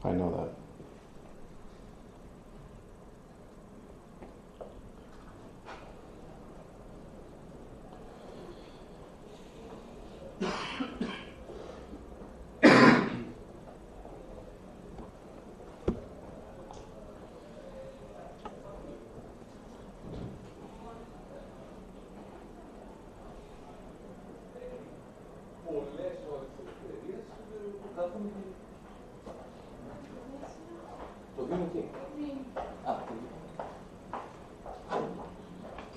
I know that.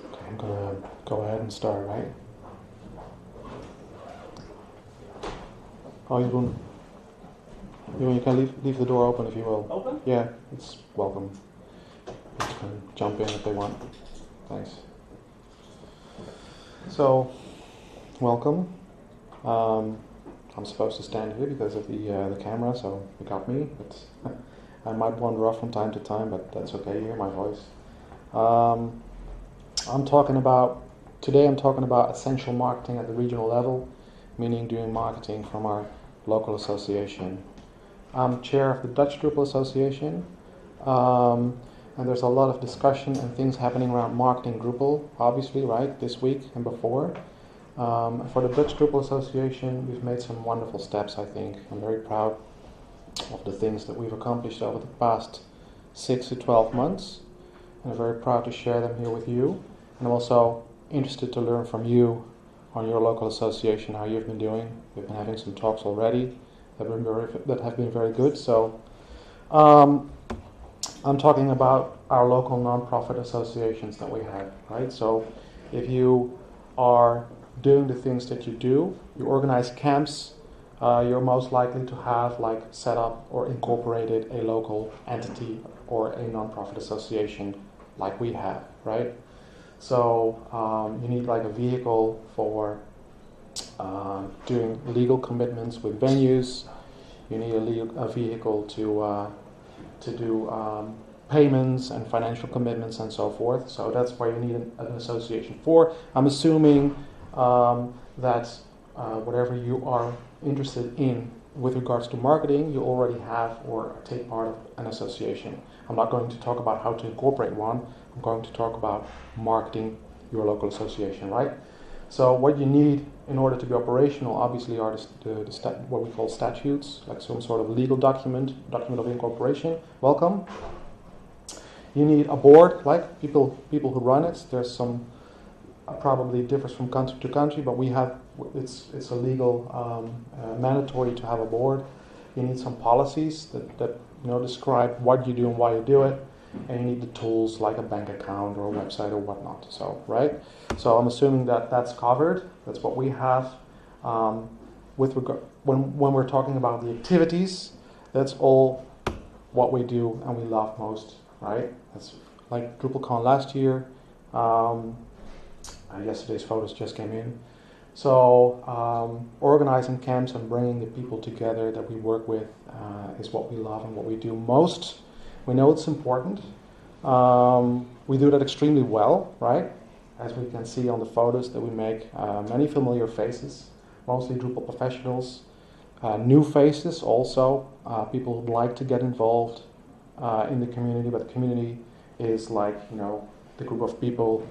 Okay, I'm gonna go ahead and start, right? Oh, you can leave the door open if you will. Open? Yeah, it's welcome. You can jump in if they want. Thanks. So, welcome. I'm supposed to stand here because of the camera, so you got me. But I might wander off from time to time, but that's okay. You hear my voice. Today I'm talking about essential marketing at the regional level, meaning doing marketing from our local association. I'm chair of the Dutch Drupal Association, and there's a lot of discussion and things happening around marketing Drupal, obviously, right, this week and before. For the Dutch Drupal Association, we've made some wonderful steps, I think. I'm very proud of the things that we've accomplished over the past 6 to 12 months. And I'm very proud to share them here with you. And I'm also interested to learn from you on your local association, how you've been doing. We've been having some talks already that have been very good. So I'm talking about our local non-profit associations that we have, right? So if you are doing the things that you do, you organize camps, you're most likely to have set up or incorporated a local entity or a non-profit association like we have, right? So you need a vehicle for doing legal commitments with venues. You need a vehicle to do payments and financial commitments and so forth. So that's why you need an association for. I'm assuming that whatever you are interested in with regards to marketing, you already have or take part of an association. I'm not going to talk about how to incorporate one. I'm going to talk about marketing your local association, right? So what you need in order to be operational, obviously, are what we call statutes, like some sort of legal document of incorporation. Welcome. You need a board, like people who run it. There's some probably differs from country to country, but we have it's a legal mandatory to have a board. You need some policies that describe what you do and why you do it, and you need the tools like a bank account or a website or whatnot. So right. So I'm assuming that that's covered. That's what we have. With regard when we're talking about the activities, that's all what we do and we love most, right? That's like DrupalCon last year. Yesterday's photos just came in. So organizing camps and bringing the people together that we work with is what we love and what we do most. We know it's important. We do that extremely well, right? As we can see on the photos that we make, many familiar faces, mostly Drupal professionals, new faces also, people who'd like to get involved in the community, but the community is the group of people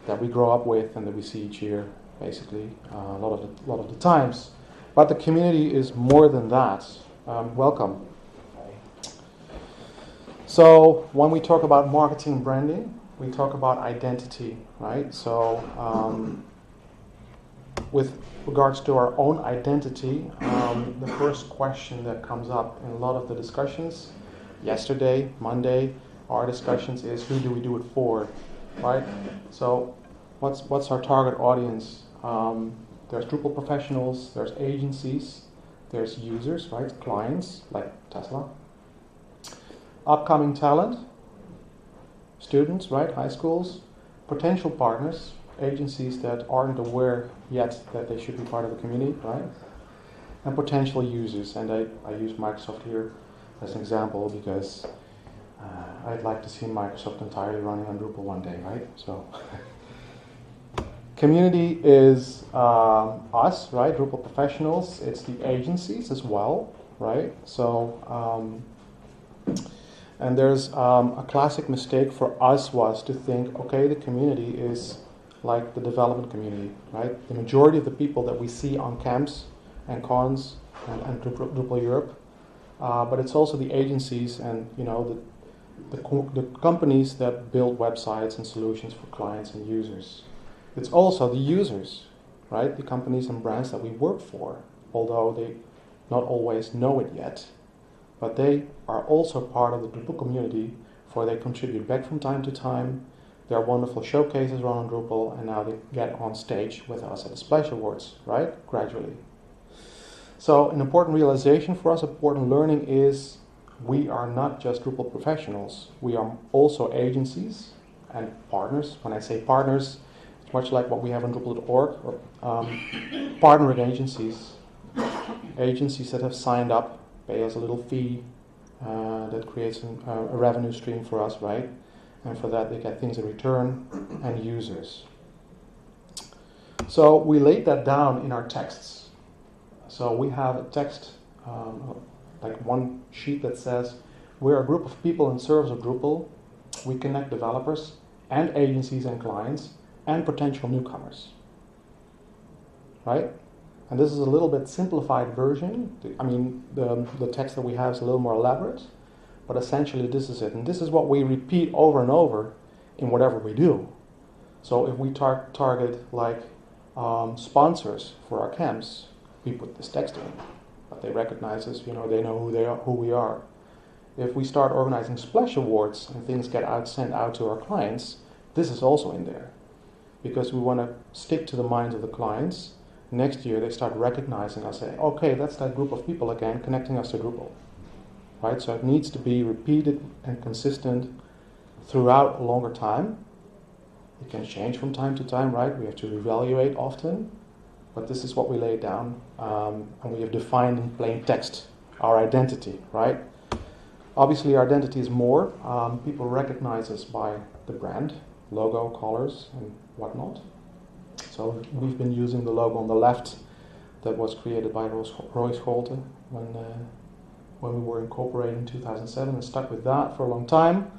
that we grow up with and that we see each year, basically, a lot of the times. But the community is more than that. Welcome. So when we talk about marketing and branding, we talk about identity, right? So with regards to our own identity, the first question that comes up in a lot of the discussions, yesterday, Monday, our discussions is, who do we do it for, right? So what's our target audience? There's Drupal professionals, there's agencies, there's users, right? Clients, like Tesla. Upcoming talent, students, right? High schools, potential partners, agencies that aren't aware yet that they should be part of the community, right? And potential users. And I use Microsoft here as an example because I'd like to see Microsoft entirely running on Drupal one day, right? So community is us, right? Drupal professionals. It's the agencies as well, right? So And there's a classic mistake for us was to think, okay, the community is like the development community, right? The majority of the people that we see on camps and cons and Drupal Europe, but it's also the agencies and the companies that build websites and solutions for clients and users. It's also the users, right? The companies and brands that we work for, although they not always know it yet. But they are also part of the Drupal community, for they contribute back from time to time. There are wonderful showcases run on Drupal, and now they get on stage with us at the Splash Awards, right? Gradually. So an important realization for us, important learning is we are not just Drupal professionals. We are also agencies and partners. When I say partners, it's much like what we have on Drupal.org, or partnering agencies. Agencies that have signed up, pay us a little fee that creates a revenue stream for us, right? And for that they get things in return, and users. So we laid that down in our texts. So we have a text, like one sheet that says, we're a group of people in service of Drupal. We connect developers and agencies and clients and potential newcomers, right? And this is a little bit simplified version. I mean, the text that we have is a little more elaborate, but essentially this is it. And this is what we repeat over and over in whatever we do. So if we target like sponsors for our camps, we put this text in, but they recognize us, they know who we are. If we start organizing Splash Awards and things get sent out to our clients, this is also in there, because we want to stick to the minds of the clients. Next year they start recognizing us, saying, okay, that's that group of people again connecting us to Drupal, right? So it needs to be repeated and consistent throughout a longer time. It can change from time to time, right? We have to reevaluate often, but this is what we lay down, and we have defined in plain text our identity, right? Obviously our identity is more. People recognize us by the brand, logo, colors, and whatnot. So we've been using the logo on the left that was created by Roy Scholte when we were incorporated in 2007, and stuck with that for a long time.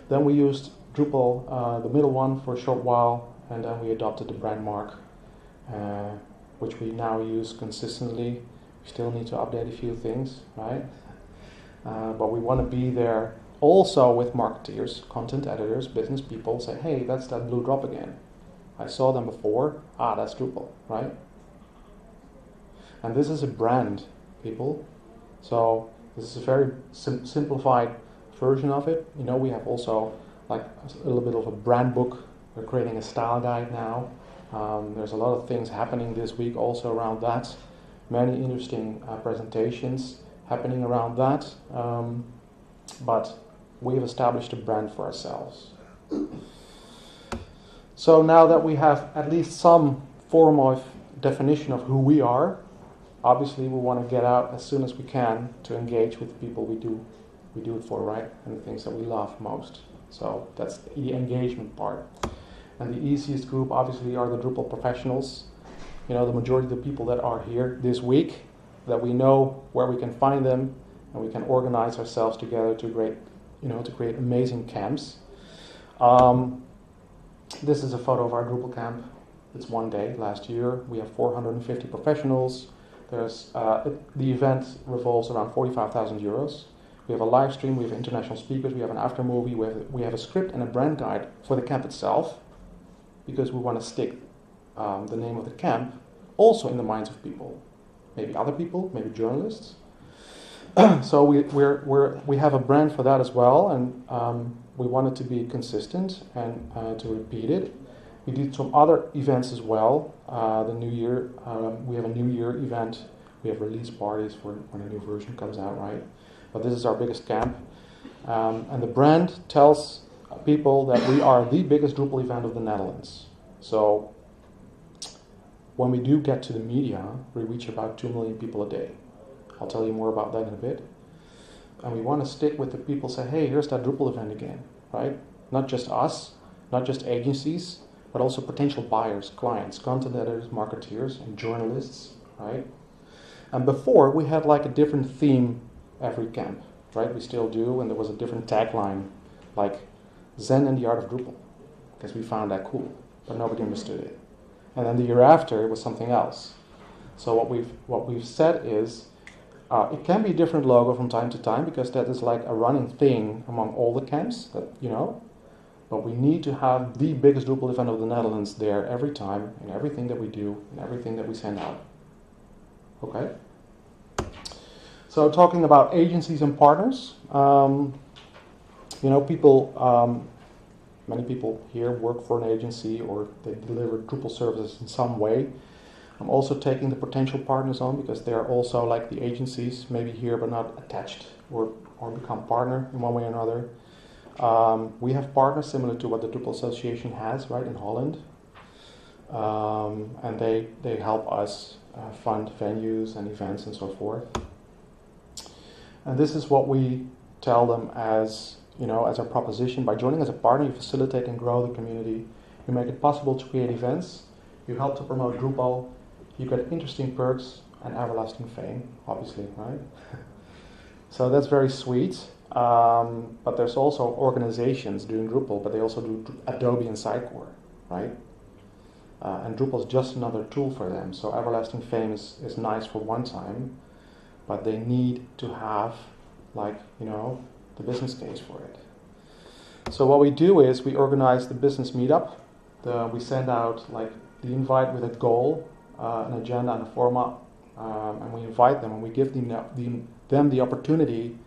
Then we used Drupal, the middle one, for a short while, and then we adopted the brand mark, which we now use consistently. We still need to update a few things, right? But we want to be there also with marketeers, content editors, business people, say, hey, that's that blue drop again. I saw them before. That's Drupal, right? And this is a brand, people. So this is a very simplified version of it. We have also like a little bit of a brand book. We're creating a style guide now. There's a lot of things happening this week also around that. Many interesting presentations happening around that. But we've established a brand for ourselves. So now that we have at least some form of definition of who we are, obviously we want to get out as soon as we can to engage with the people we do it for, right? And the things that we love most. So that's the engagement part. And the easiest group obviously are the Drupal professionals. The majority of the people that are here this week, that we know where we can find them, and we can organize ourselves together to create amazing camps. This is a photo of our Drupal camp. It's one day last year. We have 450 professionals. The event revolves around 45,000 euros. We have a live stream, we have international speakers, we have an after movie, we have a script and a brand guide for the camp itself, because we want to stick the name of the camp also in the minds of people. Maybe other people, maybe journalists. So we have a brand for that as well, and we want it to be consistent and to repeat it. We did some other events as well. The New Year, we have a New Year event. We have release parties for when a new version comes out, right? But this is our biggest camp. And the brand tells people that we are the biggest Drupal event of the Netherlands. So when we do get to the media, we reach about 2 million people a day. I'll tell you more about that in a bit. And we want to stick with the people, say, hey, here's that Drupal event again, right? Not just us, not just agencies, but also potential buyers, clients, content editors, marketeers, and journalists, right? And before, we had like a different theme every camp. right? We still do, and there was a different tagline, like Zen and the Art of Drupal, because we found that cool, but nobody understood it. And then the year after, it was something else. So what we've said is, it can be a different logo from time to time, because that is like a running thing among all the camps, that, you know, but we need to have the biggest Drupal event of the Netherlands there every time, in everything that we do, in everything that we send out. Okay? So talking about agencies and partners, you know, many people here work for an agency or they deliver Drupal services in some way. I'm also taking the potential partners on because they are also like the agencies, maybe here but not attached or become partner in one way or another. We have partners similar to what the Drupal Association has, right, in Holland. And they help us fund venues and events and so forth. And this is what we tell them as, you know, as our proposition. By joining as a partner, you facilitate and grow the community. You make it possible to create events. You help to promote Drupal. You get interesting perks and everlasting fame, obviously, right? So that's very sweet. But there's also organizations doing Drupal, but they also do Adobe and Sitecore, right? And Drupal is just another tool for them. So everlasting fame is nice for one time, but they need to have, like, you know, the business case for it. So what we do is we organize the business meetup. We send out like the invite with a goal, an agenda and a format, and we invite them and we give them the opportunity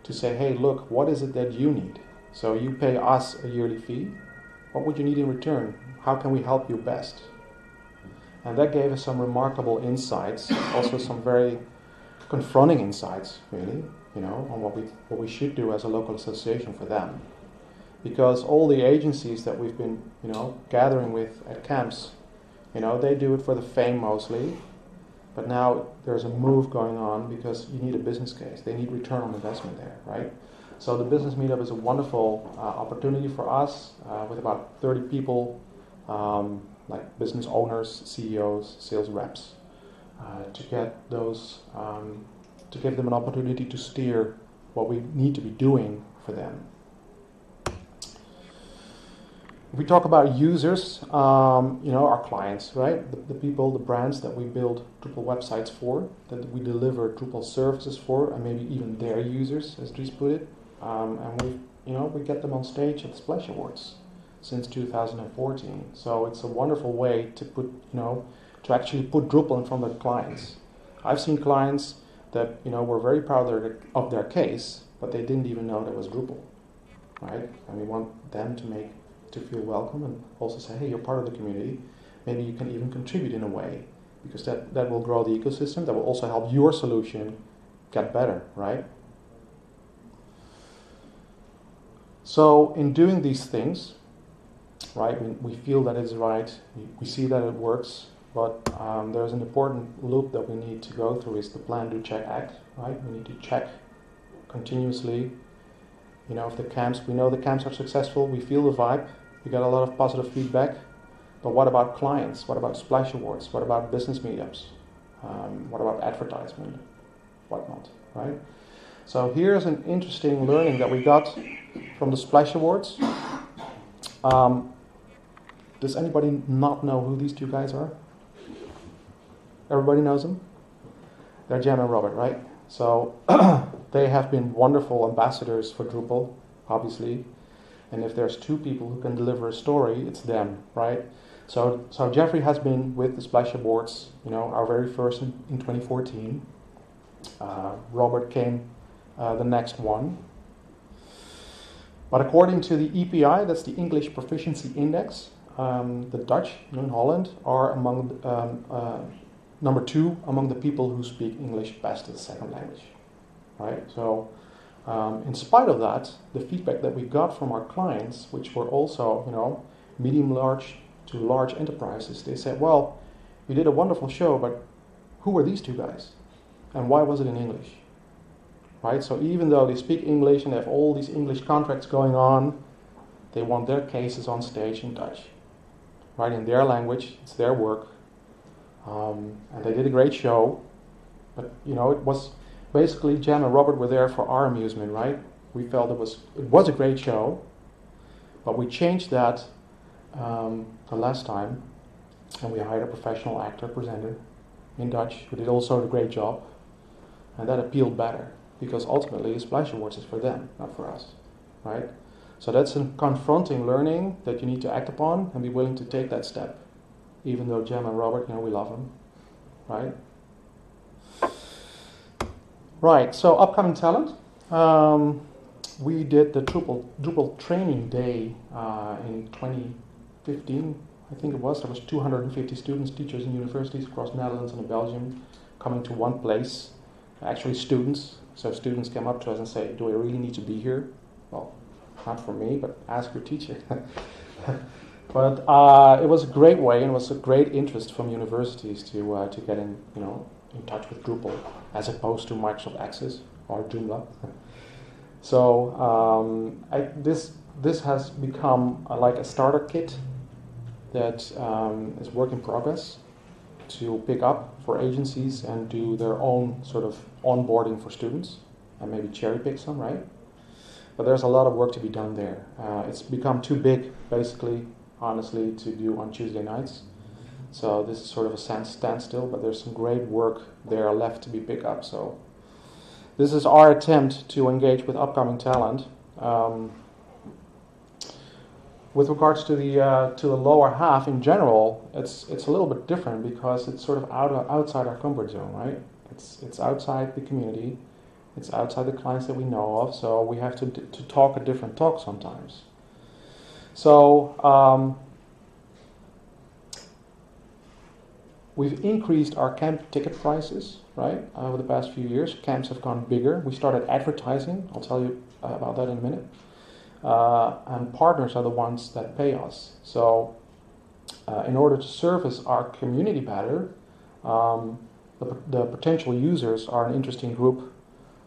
to say, hey, look, what is it that you need? So you pay us a yearly fee. What would you need in return? How can we help you best? And that gave us some remarkable insights, also some very confronting insights, really, you know, on what we should do as a local association for them. Because all the agencies that we've been, you know, gathering with at camps, you know, they do it for the fame mostly. But now there's a move going on because you need a business case. They need return on investment there, right? So the business meetup is a wonderful opportunity for us with about 30 people, like business owners, CEOs, sales reps, to get those, to give them an opportunity to steer what we need to be doing for them. If we talk about users, you know, our clients, right? The people, the brands that we build Drupal websites for, that we deliver Drupal services for, and maybe even their users, as Dries put it. And we get them on stage at the Splash Awards since 2014. So it's a wonderful way to put, you know, to actually put Drupal in front of clients. I've seen clients that, you know, were very proud of their case, but they didn't even know that was Drupal, right? And we want them to feel welcome and also say, hey, you're part of the community. Maybe you can even contribute in a way, because that will grow the ecosystem. That will also help your solution get better, right? So in doing these things, right, we feel that it's right, we see that it works, but there's an important loop that we need to go through, is the plan, do, check, act, right? We need to check continuously. You know, if we know the camps are successful, we feel the vibe, we get a lot of positive feedback, but what about clients? What about Splash Awards? What about business meetups? What about advertisement? Whatnot, right? So here's an interesting learning that we got from the Splash Awards. Does anybody not know who these two guys are? Everybody knows them? They're Jem and Robert, right? So they have been wonderful ambassadors for Drupal, obviously. And if there's two people who can deliver a story, it's them, right? So Jeffrey has been with the Splash Awards, you know, our very first in 2014. Robert came the next one. But according to the EPI, that's the English Proficiency Index, the Dutch in Holland are among number 2 among the people who speak English best as a second language, right? So in spite of that, the feedback that we got from our clients, which were also, you know, medium large to large enterprises, they said, well, we did a wonderful show, but who were these two guys? And why was it in English? Right? So even though they speak English and they have all these English contracts going on, they want their cases on stage in Dutch. Right? In their language, it's their work. And they did a great show, but, you know, it was basically Jem and Robert were there for our amusement, right? We felt it was a great show, but we changed that the last time, and we hired a professional actor presenter in Dutch who did also a great job, and that appealed better because ultimately Splash Awards is for them, not for us, right? So that's a confronting learning that you need to act upon and be willing to take that step, even though Jem and Robert, we love them, right? Right, so upcoming talent. We did the Drupal Training Day in 2015, I think it was. There was 250 students, teachers, and universities across Netherlands and Belgium coming to one place. Actually students. So students came up to us and say, do I really need to be here? Well, not for me, but ask your teacher. But it was a great way, and it was a great interest from universities to get in, in touch with Drupal, as opposed to Microsoft Access or Joomla. So this has become like a starter kit that is work in progress to pick up for agencies and do their own sort of onboarding for students and maybe cherry pick some, right? But there's a lot of work to be done there. It's become too big, basically, honestly, to do on Tuesday nights. So this is sort of a standstill, but there's some great work there left to be picked up. So this is our attempt to engage with upcoming talent. With regards to the lower half in general, it's a little bit different because it's sort of outside our comfort zone, right? It's outside the community, it's outside the clients that we know of. So we have to talk a different talk sometimes. So we've increased our camp ticket prices, right, over the past few years. Camps have gone bigger. We started advertising. I'll tell you about that in a minute. And partners are the ones that pay us. So in order to service our community better, the potential users are an interesting group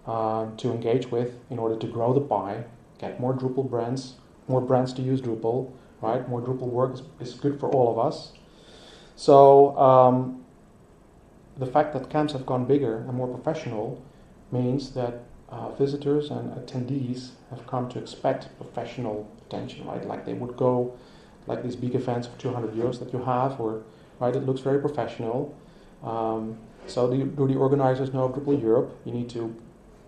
to engage with in order to grow the pie, get more Drupal brands, more brands to use Drupal, right? More Drupal work is good for all of us. So the fact that camps have gone bigger and more professional means that visitors and attendees have come to expect professional attention, right? Like they would go, like these big events for 200 euros that you have, or right, it looks very professional. So do the organizers know of Drupal Europe? You need to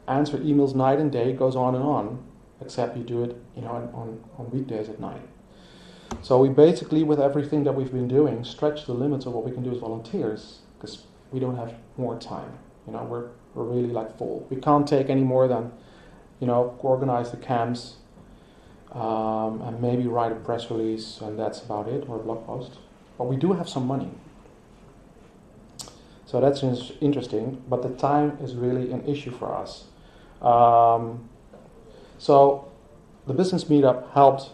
answer emails night and day, it goes on, except you do it, on weekdays at night. So we basically, with everything that we've been doing, stretch the limits of what we can do as volunteers, because we don't have more time. We're really like full. We can't take any more than, organize the camps, and maybe write a press release, and that's about it, or a blog post. But we do have some money. So that's interesting, but the time is really an issue for us. So the business meetup helped,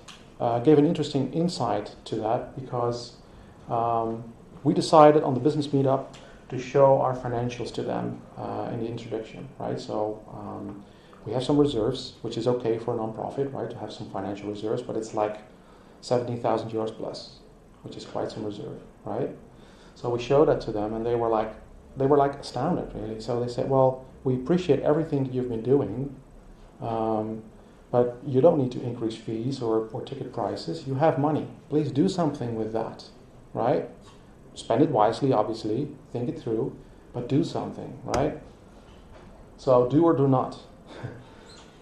gave an interesting insight to that, because we decided on the business meetup to show our financials to them in the introduction, right? So we have some reserves, which is okay for a non-profit, right, to have some financial reserves, but it's like 17,000 euros plus, which is quite some reserve, right? So we showed that to them, and they were like astounded, really. So they said, well, we appreciate everything that you've been doing, but you don't need to increase fees or ticket prices. You have money. Please do something with that, right? Spend it wisely, obviously. Think it through, but do something, right? So do or do not.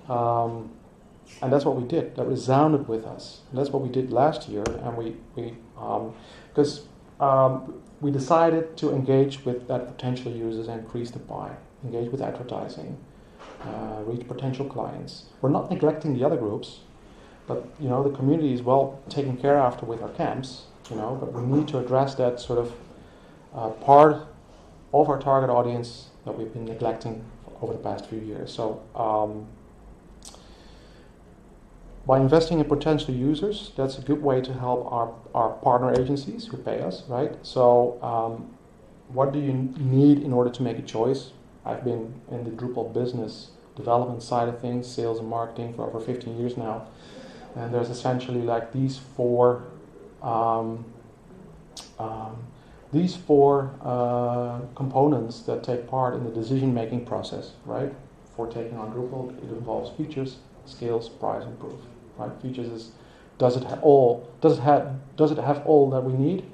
And that's what we did. That resounded with us. And that's what we did last year. And we decided to engage with that potential users and increase the pie. Engage with advertising. Reach potential clients. We're not neglecting the other groups, but the community is well taken care after with our camps. But we need to address that sort of part of our target audience that we've been neglecting over the past few years. So by investing in potential users, that's a good way to help our partner agencies who pay us, right? So what do you need in order to make a choice? I've been in the Drupal business development side of things, sales and marketing, for over 15 years now. And there's essentially like these four these four components that take part in the decision-making process, right? For taking on Drupal, it involves features, skills, price, and proof. Right? Features is does it have all that we need?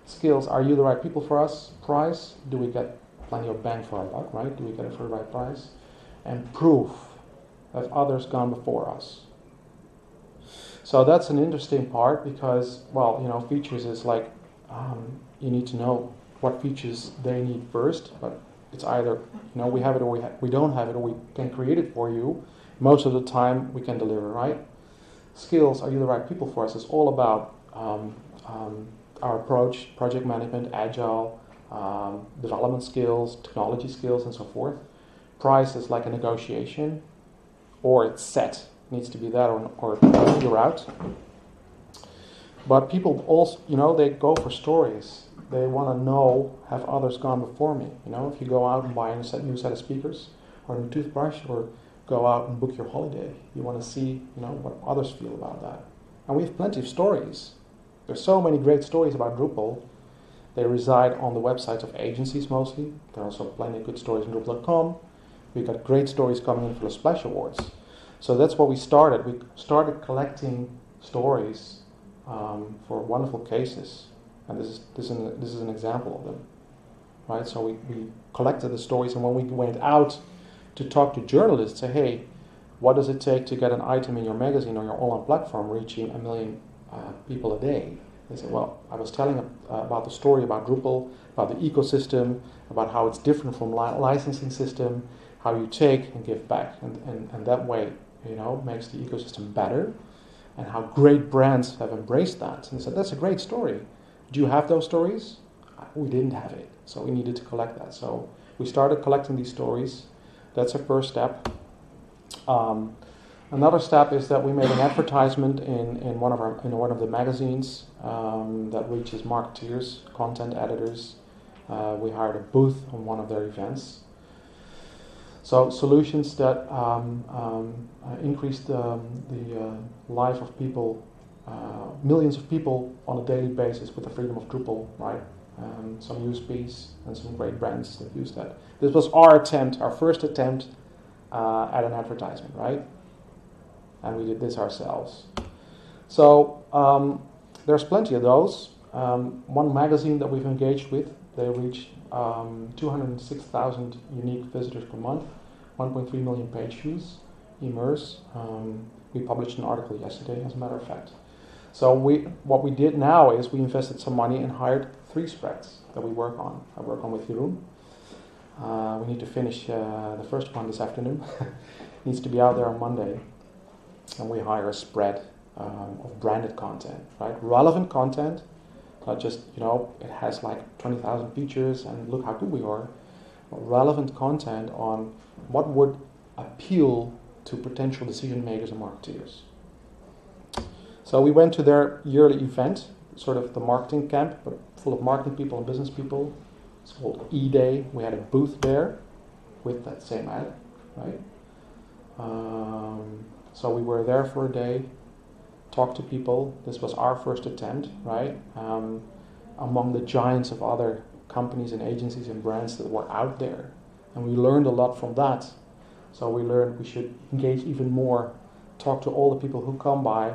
Skills, are you the right people for us? Price, do we get plenty of bang for our buck, right? Do we get it for the right price? And proof, have others gone before us? So that's an interesting part because, well, you know, features is like you need to know what features they need first, but it's either, you know, we have it or we don't have it, or we can create it for you. Most of the time we can deliver, right? Skills, are you the right people for us? It's all about our approach, project management, agile, development skills, technology skills, and so forth. Price is like a negotiation, or it's set. It needs to be that, or you're out. But people also, you know, they go for stories. They want to know, have others gone before me? You know, if you go out and buy a new set of speakers, or a new toothbrush, or go out and book your holiday, you want to see, you know, what others feel about that. And we have plenty of stories. There's so many great stories about Drupal. They reside on the websites of agencies mostly. There are also plenty of good stories on Drupal.com. We've got great stories coming in for the Splash Awards. So that's what we started. We started collecting stories for wonderful cases. And this is an example of them. Right? So we collected the stories, and when we went out to talk to journalists, say, hey, what does it take to get an item in your magazine or your online platform reaching 1 million people a day? They say, well, I was telling about the story about Drupal, about the ecosystem, about how it's different from licensing system, how you take and give back, and that way, you know, makes the ecosystem better, and how great brands have embraced that. And they said, that's a great story. Do you have those stories? We didn't have it, so we needed to collect that. So we started collecting these stories. That's a first step. Another step is that we made an advertisement in one of the magazines that reaches marketeers, content editors. We hired a booth on one of their events. So solutions that increase the life of people, millions of people on a daily basis with the freedom of Drupal, right? Some USPs and some great brands that use that. This was our first attempt at an advertisement, right? And we did this ourselves. So there's plenty of those. One magazine that we've engaged with, they reach 206,000 unique visitors per month, 1.3 million page views, Immerse. We published an article yesterday, as a matter of fact. So what we did now is we invested some money and hired 3 spreads that we work on. I work on with Jeroen. We need to finish the first one this afternoon. Needs to be out there on Monday. And we hire a spread of branded content, right? Relevant content, not just, you know, it has like 20,000 features and look how good we are. But relevant content on what would appeal to potential decision makers and marketeers. So we went to their yearly event, sort of the marketing camp, but full of marketing people and business people. It's called E-Day. We had a booth there with that same ad, right? So we were there for a day, talked to people. This was our first attempt, right? Among the giants of other companies and agencies and brands that were out there. And we learned a lot from that. So we learned we should engage even more, talk to all the people who come by,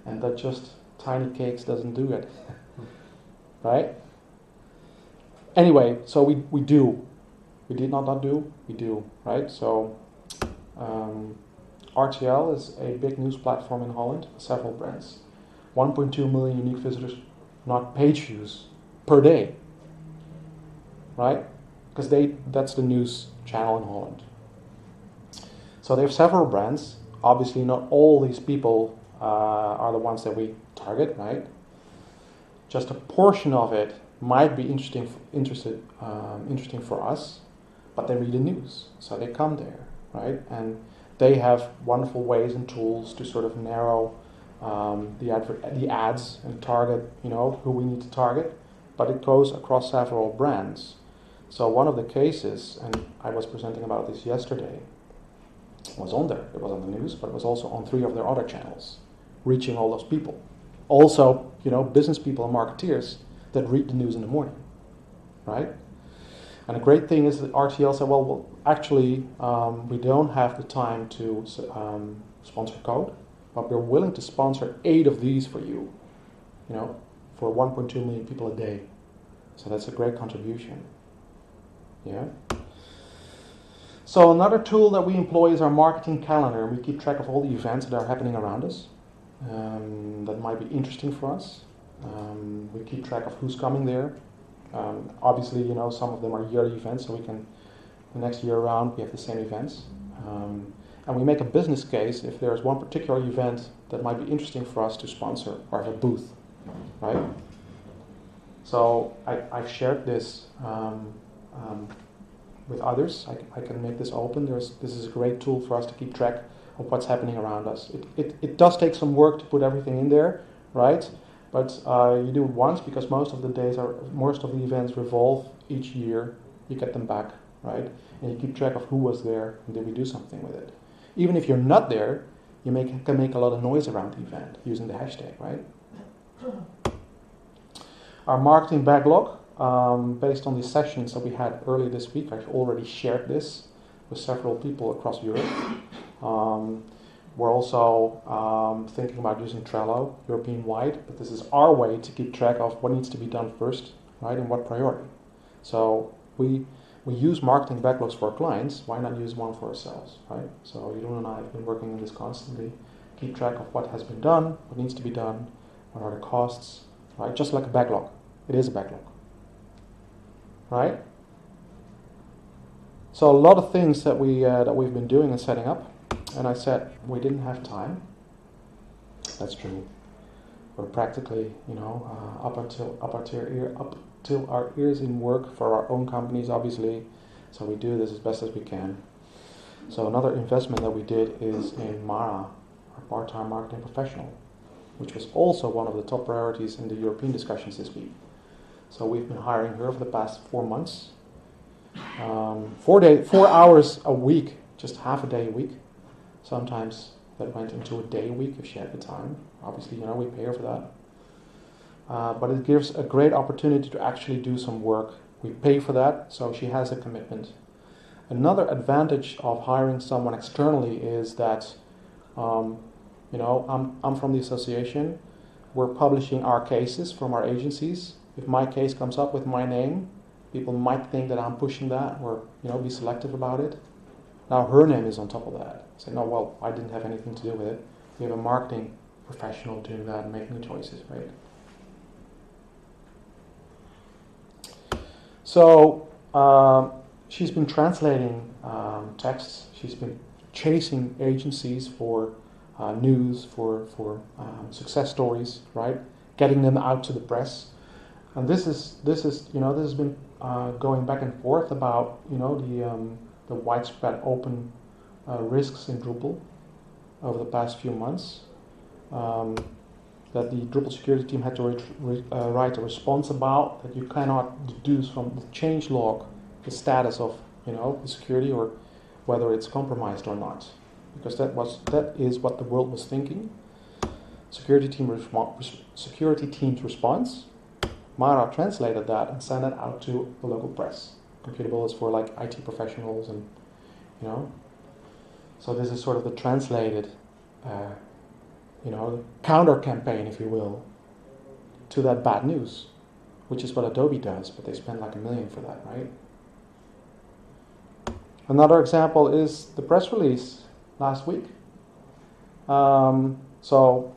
and that just tiny cakes doesn't do it, right? Anyway, so we do. We did not do, we do, right? So RTL is a big news platform in Holland, several brands. 1.2 million unique visitors, not page views, per day, right? Because that's the news channel in Holland. So they have several brands. Obviously not all these people are the ones that we target, right? Just a portion of it might be interesting for us, but they read the news, so they come there, right? And they have wonderful ways and tools to sort of narrow the ads and target, you know, who we need to target, but it goes across several brands. So one of the cases, and I was presenting about this yesterday, was on there. It was on the news, but it was also on 3 of their other channels, reaching all those people. Also, you know, business people and marketeers that read the news in the morning. right? And the great thing is that RTL said, well actually, we don't have the time to sponsor code, but we're willing to sponsor 8 of these for you, for 1.2 million people a day. So that's a great contribution. Yeah. So another tool that we employ is our marketing calendar. We keep track of all the events that are happening around us. That might be interesting for us. We keep track of who's coming there. Obviously, some of them are yearly events, so we can, the next year around, we have the same events. And we make a business case if there's one particular event that might be interesting for us to sponsor or have a booth, right? So I've shared this with others. I can make this open. This is a great tool for us to keep track of what's happening around us. It does take some work to put everything in there, right? But you do it once because most of the events revolve each year. You get them back, right? And you keep track of who was there and did we do something with it. Even if you're not there, you can make a lot of noise around the event using the hashtag, right? Our marketing backlog, based on the sessions that we had earlier this week, I've already shared this with several people across Europe. We're also thinking about using Trello European-wide, but this is our way to keep track of what needs to be done first, right, and what priority. So we use marketing backlogs for our clients. Why not use one for ourselves, right? So Jeroen and I have been working on this constantly. Keep track of what has been done, what needs to be done, what are the costs, right? Just like a backlog. It is a backlog, right? So a lot of things that we've been doing and setting up. And I said we didn't have time. That's true. We're practically, up till our ears in work for our own companies, obviously. So we do this as best as we can. So another investment that we did is in Mara, our part-time marketing professional, which was also one of the top priorities in the European discussions this week. So we've been hiring her for the past 4 months. 4 hours a week, just half a day a week. Sometimes that went into a day a week if she had the time. Obviously, we pay her for that. But it gives a great opportunity to actually do some work. We pay for that, so she has a commitment. Another advantage of hiring someone externally is that, I'm from the association. We're publishing our cases from our agencies. If my case comes up with my name, people might think that I'm pushing that or, be selective about it. Now her name is on top of that. Say, no, well, I didn't have anything to do with it. We have a marketing professional doing that and making the choices, right? So she's been translating texts. She's been chasing agencies for news, for success stories, right? Getting them out to the press. And this has been going back and forth about the widespread open risks in Drupal over the past few months. That the Drupal security team had to write a response about, that you cannot deduce from the change log the status of the security or whether it's compromised or not, because that is what the world was thinking. Security team's response. Mara translated that and sent it out to the local press. Computable is for like IT professionals and So this is sort of the translated, counter campaign, if you will, to that bad news, which is what Adobe does, but they spend like $1 million for that, right? Another example is the press release last week. So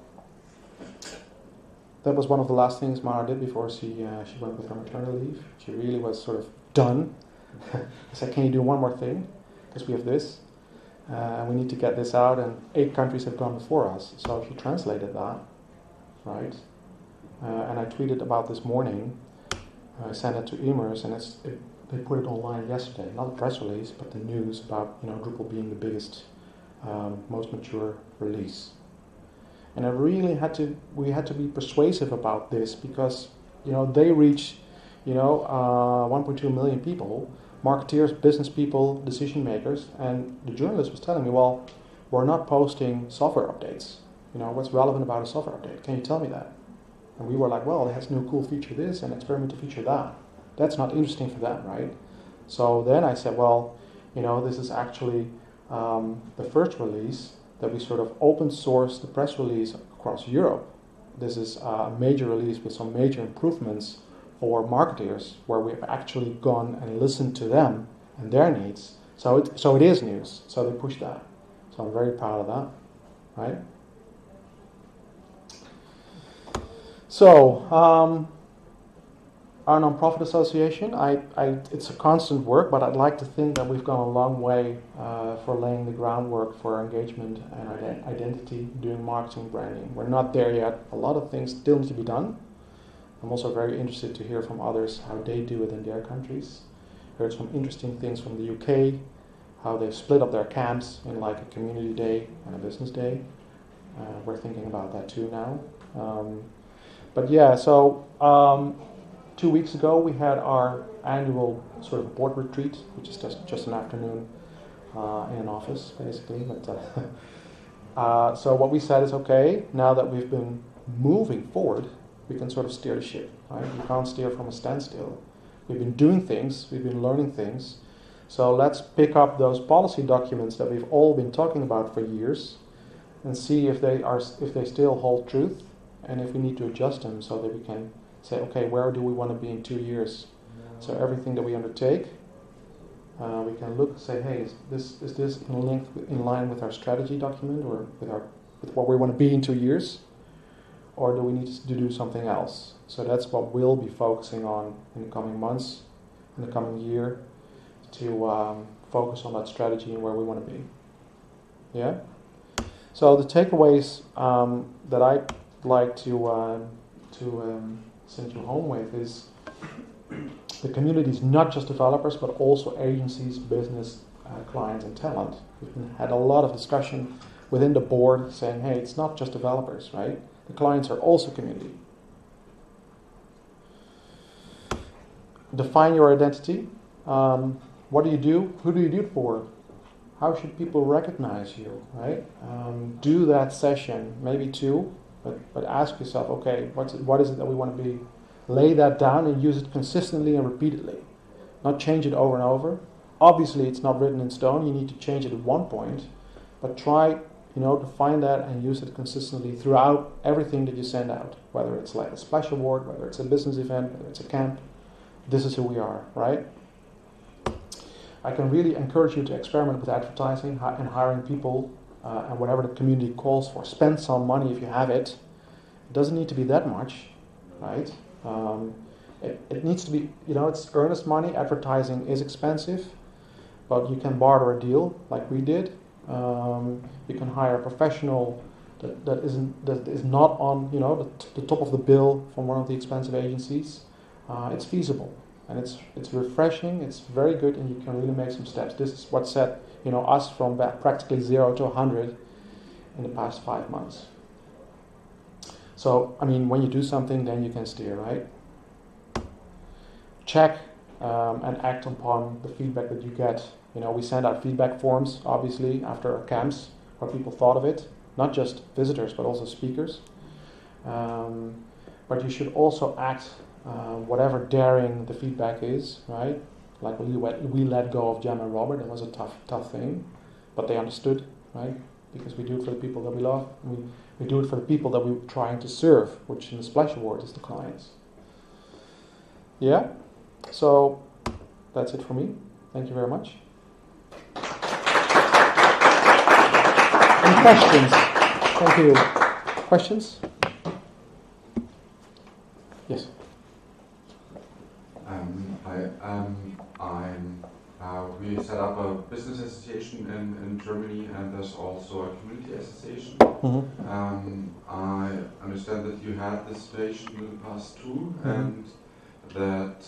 that was one of the last things Mara did before she went with her maternity leave. She really was sort of done. I said, can you do one more thing? Because we have this. We need to get this out, and 8 countries have gone before us. So she translated that, right? And I tweeted about this morning. I sent it to Emers, and they put it online yesterday. Not a press release, but the news about Drupal being the biggest, most mature release. And we had to be persuasive about this because they reach 1.2 million people, marketeers, business people, decision makers, and the journalist was telling me, well, we're not posting software updates. What's relevant about a software update? Can you tell me that? And we were like, well, it has new cool feature this and experimental feature that. That's not interesting for them, right? So then I said, well, this is actually the first release that we sort of open source the press release across Europe. This is a major release with some major improvements for marketers, where we've actually gone and listened to them and their needs. So it is news. So they pushed that. So I'm very proud of that, right? So our nonprofit association, it's a constant work, but I'd like to think that we've gone a long way for laying the groundwork for engagement and identity, doing marketing, branding. We're not there yet. A lot of things still need to be done. I'm also very interested to hear from others how they do it in their countries. Heard some interesting things from the UK, how they've split up their camps in like a community day and a business day. We're thinking about that too now. But yeah, so 2 weeks ago we had our annual sort of board retreat, which is just an afternoon in an office, basically. But so what we said is, okay, now that we've been moving forward, we can sort of steer the ship, right? We can't steer from a standstill. We've been doing things, we've been learning things. So let's pick up those policy documents that we've all been talking about for years and see if they still hold truth, and if we need to adjust them so that we can say, okay, where do we want to be in 2 years? So everything that we undertake, we can look and say, hey, is this in line with our strategy document, or with what we want to be in 2 years? Or do we need to do something else? So that's what we'll be focusing on in the coming months, in the coming year, to focus on that strategy and where we want to be. Yeah? So the takeaways that I'd like to send you home with is the community is not just developers, but also agencies, business, clients, and talent. We've had a lot of discussion within the board saying, hey, it's not just developers, right? The clients are also community. Define your identity. What do you do? Who do you do it for? How should people recognize you, right? Do that session, maybe 2, but ask yourself, okay, what is it that we want to be? Lay that down and use it consistently and repeatedly. Not change it over and over. Obviously, it's not written in stone. You need to change it at one point, but try, to find that and use it consistently throughout everything that you send out. Whether it's like a splash award, whether it's a business event, whether it's a camp. This is who we are, right? I can really encourage you to experiment with advertising and hiring people and whatever the community calls for. Spend some money if you have it. It doesn't need to be that much, right? It needs to be, it's earnest money. Advertising is expensive, but you can barter a deal like we did. You can hire a professional that is not on the top of the bill from one of the expensive agencies. It's feasible. And it's refreshing, it's very good, and you can really make some steps. This is what set us from practically 0 to 100 in the past 5 months. So, when you do something, then you can steer, right? Check and act upon the feedback that you get. We send out feedback forms, obviously, after our camps, what people thought of it. Not just visitors, but also speakers. But you should also act whatever daring the feedback is, right? Like we let go of Jem and Robert. It was a tough thing, but they understood, right? Because we do it for the people that we love. We do it for the people that we're trying to serve, which in the Splash Award is the clients. Yeah? So that's it for me. Thank you very much. Any questions? Thank you. Questions? Yes. We set up a business association in Germany, and there's also a community association. Mm-hmm. I understand that you had this situation in the past too, and that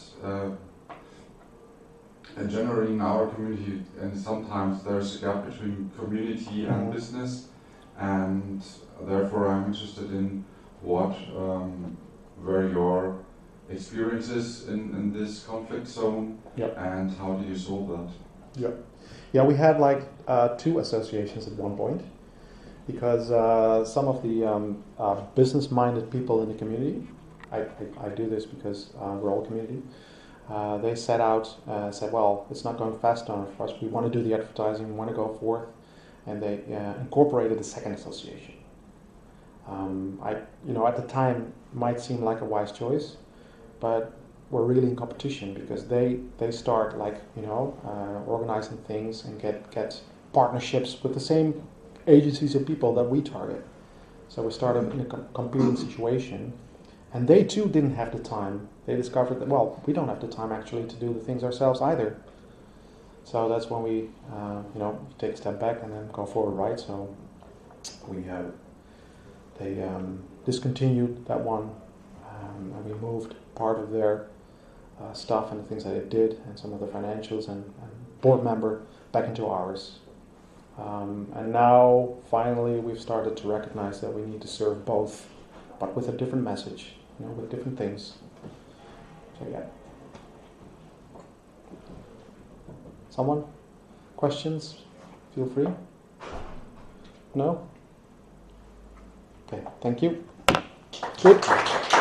generally in our community, and sometimes there's a gap between community and business, and therefore I'm interested in what were your experiences in this conflict zone, and how do you solve that? Yeah, we had like 2 associations at one point, because some of the business-minded people in the community, I do this because we're all community, they set out, said, well, it's not going fast enough for us. We want to do the advertising, we want to go forth, and they incorporated a second association. At the time, might seem like a wise choice, but we're really in competition because they start organizing things and get partnerships with the same agencies and people that we target. So we started in a competing situation, and they too didn't have the time. They discovered that, well, we don't have the time actually to do the things ourselves either. So that's when we take a step back and then go forward, right? So they discontinued that one, and we moved part of their stuff and the things that it did and some of the financials and board member back into ours. And now, finally, we've started to recognize that we need to serve both, but with a different message, with different things. So, yeah. Someone? Questions? Feel free. No? Okay, thank you. Good.